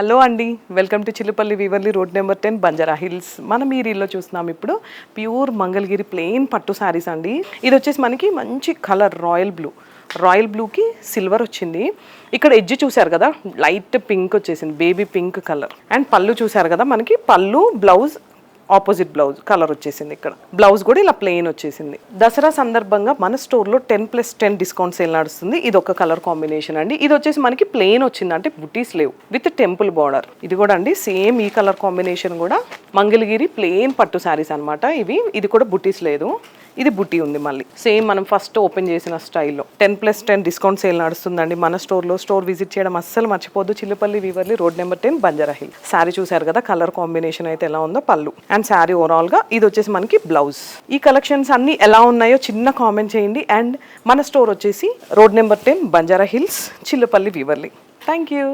Hello అండి, welcome to Chillupalli Weaverly road number 10 Banjara Hills. మనం ఈ రీల్లో చూస్తున్నాం ఇప్పుడు ప్యూర్ మంగళగిరి ప్లెయిన్ పట్టు శారీస్ అండి. ఇది వచ్చేసి మనకి మంచి కలర్ రాయల్ బ్లూకి సిల్వర్ వచ్చింది. ఇక్కడ ఎడ్జ్ చూసారు కదా, లైట్ పింక్ వచ్చేసింది, బేబీ పింక్ కలర్. అండ్ పళ్ళు చూసారు కదా, మనకి పళ్ళు బ్లౌజ్ ఆపోజిట్ బ్లౌజ్ కలర్ వచ్చేసింది. ఇక్కడ బ్లౌజ్ కూడా ఇలా ప్లెయిన్ వచ్చేసింది. దసరా సందర్భంగా మన స్టోర్లో 10+10 డిస్కౌంట్ సేల్ నడుస్తుంది. ఇది ఒక కలర్ కాంబినేషన్ అండి. ఇది వచ్చేసి మనకి ప్లెయిన్ వచ్చింది, అంటే బుటీస్ లేవు, విత్ టెంపుల్ బార్డర్. ఇది కూడా అండి సేమ్ ఈ కలర్ కాంబినేషన్ కూడా మంగళగిరి ప్లెయిన్ పట్టు శారీస్ అనమాట ఇవి. ఇది కూడా బుటీస్ లేదు, ఇది బుటీ ఉంది. మళ్ళీ సేమ్ మనం ఫస్ట్ ఓపెన్ చేసిన స్టైల్లో 10+10 డిస్కౌంట్ సేల్ నడుస్తుందండి మన స్టోర్లో. స్టోర్ విజిట్ చేయడం అస్సలు మర్చిపోద్దు. Chillupalli Weaverly road number 10 Banjara Hill. Sari చూసారు కదా, కలర్ కాంబినేషన్ అయితే ఎలా ఉందో, పళ్ళు అండ్ శారీ ఓవరాల్ గా ఇది వచ్చేసి మనకి బ్లౌజ్. ఈ కలెక్షన్స్ అన్ని ఎలా ఉన్నాయో చిన్న కామెంట్ చేయండి. అండ్ మన స్టోర్ వచ్చేసి road number 10 Banjara Hills, Chillupalli Weaverly. Thank you.